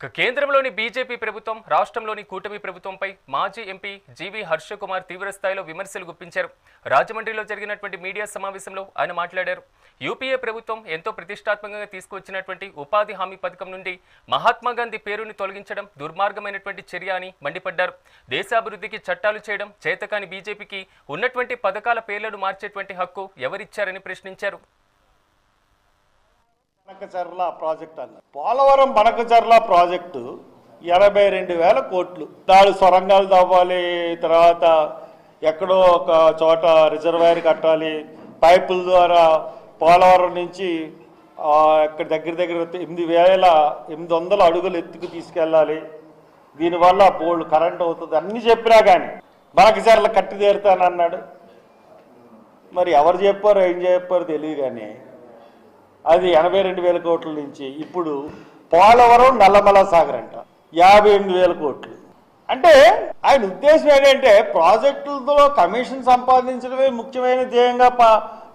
కేంద్రంలోని బీజేపీ ప్రభుత్వం రాష్ట్రంలోని కూటమి ప్రభుత్వంపై మాజీ ఎంపీ జీవీ హర్షకుమార్ తీవ్రస్థాయిలో విమర్శలు గుప్పించారు. రాజమండ్రిలో జరిగినటువంటి మీడియా సమావేశంలో ఆయన మాట్లాడారు. యూపీఏ ప్రభుత్వం ఎంతో ప్రతిష్టాత్మకంగా తీసుకువచ్చినటువంటి ఉపాధి హామీ పథకం నుండి మహాత్మా గాంధీ పేరుని తొలగించడం దుర్మార్గమైనటువంటి చర్య అని మండిపడ్డారు. దేశాభివృద్ధికి చట్టాలు చేయడం చేతకాని బీజేపీకి ఉన్నటువంటి పథకాల పేర్లను మార్చేటువంటి హక్కు ఎవరిచ్చారని ప్రశ్నించారు. బనకచర్ల ప్రాజెక్ట్ అన్నారు. పోలవరం బనకచర్ల ప్రాజెక్టు 82,000 కోట్లు. 4 సొరంగాలు తవ్వాలి, తర్వాత ఎక్కడో ఒక చోట రిజర్వాయర్ కట్టాలి, పైపుల ద్వారా పోలవరం నుంచి ఇక్కడ దగ్గర 8,800 అడుగులు ఎత్తుకు తీసుకెళ్ళాలి. దీనివల్ల బోల్డ్ కరెంట్ అవుతుంది అన్ని చెప్పినా కానీ బనకచర్ల కట్టి తీరుతానన్నాడు. మరి ఎవరు చెప్పారో ఏం చెప్పారో తెలియదు. కానీ అది 82,000 కోట్ల నుంచి ఇప్పుడు పోలవరం నల్లమల సాగర్ అంట 58,000 కోట్లు. అంటే ఆయన ఉద్దేశం ఏంటంటే ప్రాజెక్టులతో కమిషన్ సంపాదించడమే ముఖ్యమైన ధ్యేయంగా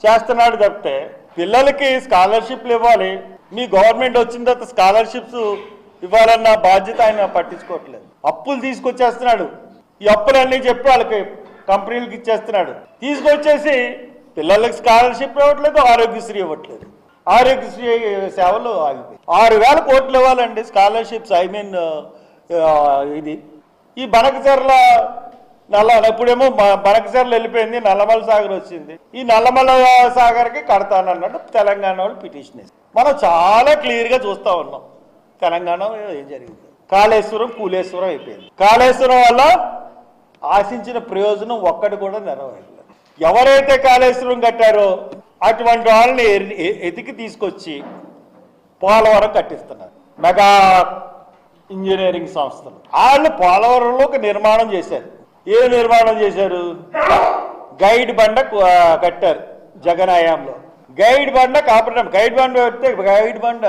చేస్తున్నాడు తప్పితే పిల్లలకి స్కాలర్షిప్లు ఇవ్వాలి, మీ గవర్నమెంట్ వచ్చిన తర్వాత స్కాలర్షిప్స్ ఇవ్వాలన్న బాధ్యత ఆయన పట్టించుకోవట్లేదు. అప్పులు తీసుకొచ్చేస్తున్నాడు. ఈ అప్పులన్నీ చెప్పి వాళ్ళకి కంపెనీలకు ఇచ్చేస్తున్నాడు. తీసుకొచ్చేసి పిల్లలకి స్కాలర్షిప్ ఇవ్వట్లేదు, ఆరోగ్యశ్రీ ఇవ్వట్లేదు. ఆరోగ్యశ్రీ సేవలు ఆగిపోయి 6,000 కోట్లు ఇవ్వాలండి స్కాలర్షిప్స్. ఇది ఈ బనకచర్ల ఇప్పుడేమో బనకచర్ల వెళ్ళిపోయింది, నల్లమల సాగర్ వచ్చింది. ఈ నల్లమల సాగర్కి కడతానన్నట్టు తెలంగాణ వాళ్ళు పిటిషన్ వేసి మనం చాలా క్లియర్గా చూస్తూ ఉన్నాం తెలంగాణ ఏం జరిగింది. కాళేశ్వరం కూలేశ్వరం అయిపోయింది. కాళేశ్వరం వల్ల ఆశించిన ప్రయోజనం ఒక్కటి కూడా నెరవేరలేదు. ఎవరైతే కాళేశ్వరం కట్టారో అటువంటి వాళ్ళని ఎతికి తీసుకొచ్చి పోలవరం కట్టిస్తున్నారు మెగా ఇంజనీరింగ్ సంస్థలు. వాళ్ళు పోలవరంలో ఒక నిర్మాణం చేశారు. ఏ నిర్మాణం చేశారు? గైడ్ బండ కట్టారు జగన్ హయాంలో. గైడ్ బండ కాపాడడం, గైడ్ బండ పెడితే గైడ్ బండ